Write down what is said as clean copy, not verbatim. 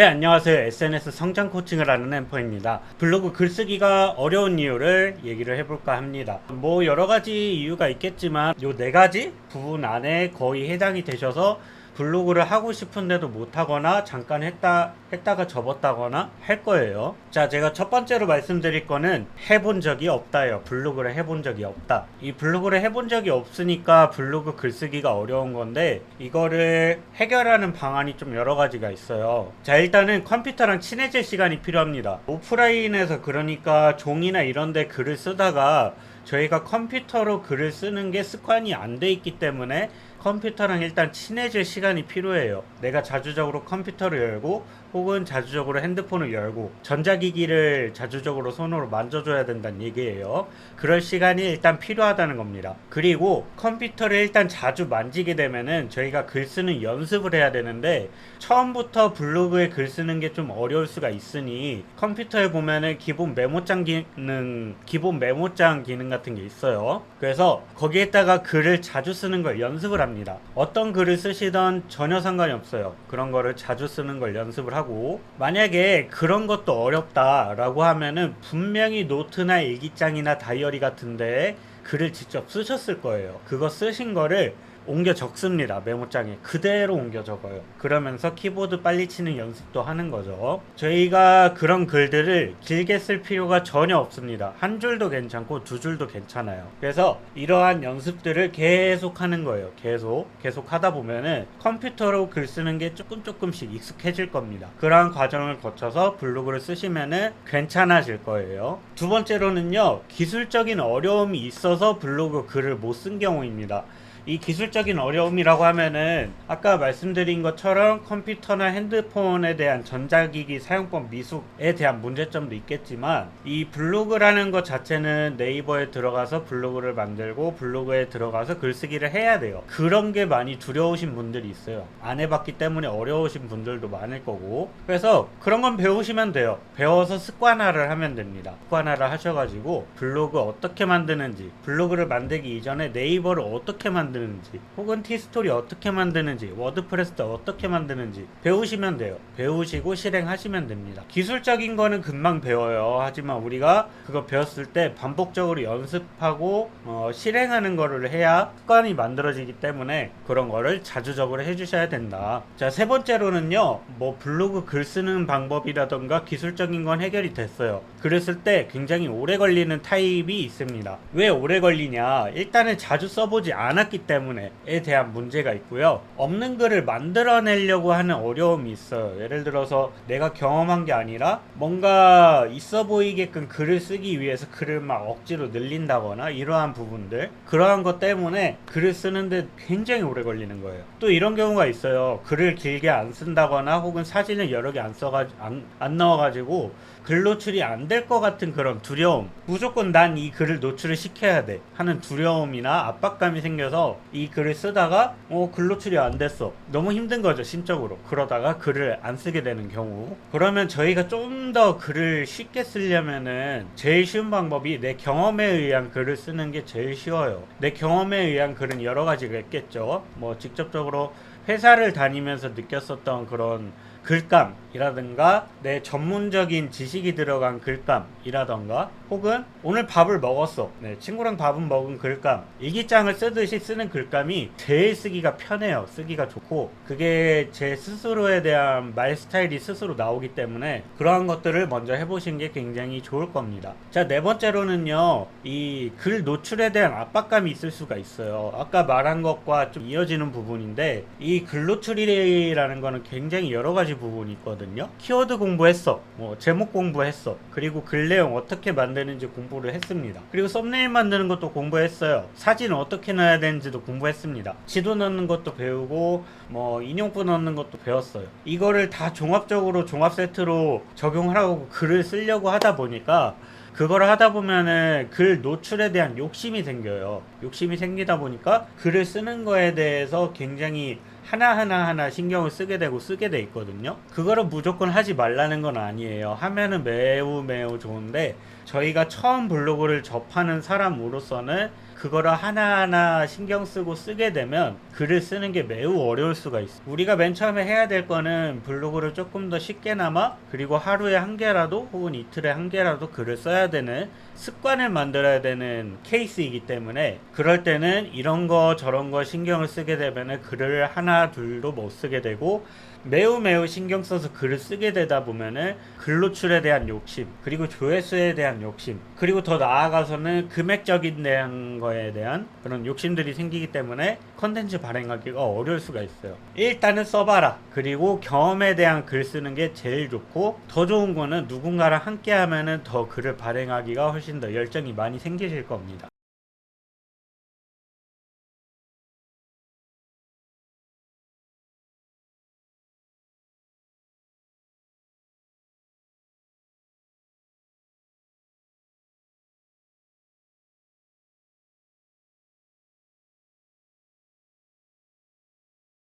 네, 안녕하세요. SNS 성장 코칭을 하는 엠퍼입니다. 블로그 글쓰기가 어려운 이유를 얘기를 해볼까 합니다. 뭐 여러 가지 이유가 있겠지만 요 네 가지 부분 안에 거의 해당이 되셔서 블로그를 하고 싶은데도 못하거나 잠깐 했다가 접었다거나 할 거예요. 자, 제가 첫 번째로 말씀드릴 거는 해본 적이 없다예요. 블로그를 해본 적이 없다. 이 블로그를 해본 적이 없으니까 블로그 글쓰기가 어려운 건데, 이거를 해결하는 방안이 좀 여러 가지가 있어요. 자, 일단은 컴퓨터랑 친해질 시간이 필요합니다. 오프라인에서, 그러니까 종이나 이런데 글을 쓰다가 저희가 컴퓨터로 글을 쓰는 게 습관이 안 돼 있기 때문에 컴퓨터랑 일단 친해질 시간이 필요해요. 내가 자주적으로 컴퓨터를 열고 혹은 자주적으로 핸드폰을 열고 전자기기를 자주적으로 손으로 만져줘야 된다는 얘기예요. 그럴 시간이 일단 필요하다는 겁니다. 그리고 컴퓨터를 일단 자주 만지게 되면은 저희가 글 쓰는 연습을 해야 되는데, 처음부터 블로그에 글 쓰는 게 좀 어려울 수가 있으니 컴퓨터에 보면은 기본 메모장 기능 같은 게 있어요. 그래서 거기에다가 글을 자주 쓰는 걸 연습을 합니다. 어떤 글을 쓰시던 전혀 상관이 없어요. 그런 거를 자주 쓰는 걸 연습을 하고, 만약에 그런 것도 어렵다라고 하면은 분명히 노트나 일기장이나 다이어리 같은데 글을 직접 쓰셨을 거예요. 그거 쓰신 거를 옮겨 적습니다. 메모장에 그대로 옮겨 적어요. 그러면서 키보드 빨리 치는 연습도 하는 거죠. 저희가 그런 글들을 길게 쓸 필요가 전혀 없습니다. 한 줄도 괜찮고 두 줄도 괜찮아요. 그래서 이러한 연습들을 계속 하는 거예요. 계속 하다 보면은 컴퓨터로 글 쓰는 게 조금씩 익숙해질 겁니다. 그러한 과정을 거쳐서 블로그를 쓰시면은 괜찮아질 거예요. 두 번째로는요, 기술적인 어려움이 있어서 블로그 글을 못 쓴 경우입니다. 이 기술적인 어려움이라고 하면은 아까 말씀드린 것처럼 컴퓨터나 핸드폰에 대한 전자기기 사용법 미숙에 대한 문제점도 있겠지만, 이 블로그라는 것 자체는 네이버에 들어가서 블로그를 만들고 블로그에 들어가서 글쓰기를 해야 돼요. 그런 게 많이 두려우신 분들이 있어요. 안 해봤기 때문에 어려우신 분들도 많을 거고, 그래서 그런 건 배우시면 돼요. 배워서 습관화를 하면 됩니다. 습관화를 하셔가지고 블로그 어떻게 만드는지, 블로그를 만들기 이전에 네이버를 어떻게 만드는지, 혹은 티스토리 어떻게 만드는지, 워드프레스 어떻게 만드는지 배우시면 돼요. 배우시고 실행하시면 됩니다. 기술적인 거는 금방 배워요. 하지만 우리가 그거 배웠을 때 반복적으로 연습하고 실행하는 거를 해야 습관이 만들어지기 때문에 그런 거를 자주적으로 해주셔야 된다. 자, 세 번째로는요, 뭐 블로그 글 쓰는 방법이라던가 기술적인 건 해결이 됐어요. 글을 쓸 때 굉장히 오래 걸리는 타입이 있습니다. 왜 오래 걸리냐? 일단은 자주 써보지 않았기 때문에에 대한 문제가 있고요. 없는 글을 만들어내려고 하는 어려움이 있어요. 예를 들어서 내가 경험한 게 아니라 뭔가 있어 보이게끔 글을 쓰기 위해서 글을 막 억지로 늘린다거나 이러한 부분들, 그러한 것 때문에 글을 쓰는데 굉장히 오래 걸리는 거예요. 또 이런 경우가 있어요. 글을 길게 안 쓴다거나 혹은 사진을 여러 개 안 넣어가지고 글 노출이 안 될 것 같은 그런 두려움, 무조건 난 이 글을 노출을 시켜야 돼 하는 두려움이나 압박감이 생겨서 이 글을 쓰다가 글 노출이 안 됐어, 너무 힘든 거죠, 심적으로. 그러다가 글을 안 쓰게 되는 경우. 그러면 저희가 좀 더 글을 쉽게 쓰려면은 제일 쉬운 방법이 내 경험에 의한 글을 쓰는 게 제일 쉬워요. 내 경험에 의한 글은 여러 가지가 있겠죠. 뭐 직접적으로 회사를 다니면서 느꼈었던 그런 글감이라든가, 내 전문적인 지식이 들어간 글감이라던가, 혹은 오늘 밥을 먹었어, 친구랑 밥은 먹은 글감, 일기장을 쓰듯이 쓰는 글감이 제일 쓰기가 편해요. 쓰기가 좋고, 그게 제 스스로에 대한 말 스타일이 스스로 나오기 때문에 그러한 것들을 먼저 해보신 게 굉장히 좋을 겁니다. 자, 네 번째로는요, 이 글 노출에 대한 압박감이 있을 수가 있어요. 아까 말한 것과 좀 이어지는 부분인데, 이 글 노출이라는 거는 굉장히 여러 가지 부분이 있거든요. 키워드 공부했어, 뭐 제목 공부했어, 그리고 글 내용 어떻게 만드는지 공부를 했습니다. 그리고 썸네일 만드는 것도 공부했어요. 사진 어떻게 넣어야 되는지도 공부했습니다. 지도 넣는 것도 배우고, 뭐 인용부 넣는 것도 배웠어요. 이거를 다 종합적으로 종합 세트로 적용하라고 글을 쓰려고 하다 보니까, 그걸 하다 보면은 글 노출에 대한 욕심이 생겨요. 욕심이 생기다 보니까 글을 쓰는 거에 대해서 굉장히 하나하나 신경을 쓰게 돼 있거든요. 그거를 무조건 하지 말라는 건 아니에요. 하면은 매우 좋은데, 저희가 처음 블로그를 접하는 사람으로서는 그거를 하나하나 신경 쓰고 쓰게 되면 글을 쓰는 게 매우 어려울 수가 있어. 우리가 맨 처음에 해야 될 거는 블로그를 조금 더 쉽게나마, 그리고 하루에 한 개라도 혹은 이틀에 한 개라도 글을 써야 되는 습관을 만들어야 되는 케이스이기 때문에, 그럴 때는 이런 거 저런 거 신경을 쓰게 되면 글을 하나 둘도 못 쓰게 되고, 매우 신경 써서 글을 쓰게 되다 보면은 글 노출에 대한 욕심, 그리고 조회수에 대한 욕심, 그리고 더 나아가서는 금액적인 대한 거에 대한 그런 욕심들이 생기기 때문에 컨텐츠 발행하기가 어려울 수가 있어요. 일단은 써봐라. 그리고 경험에 대한 글 쓰는 게 제일 좋고, 더 좋은 거는 누군가랑 함께 하면은 더 글을 발행하기가 훨씬 더 열정이 많이 생기실 겁니다.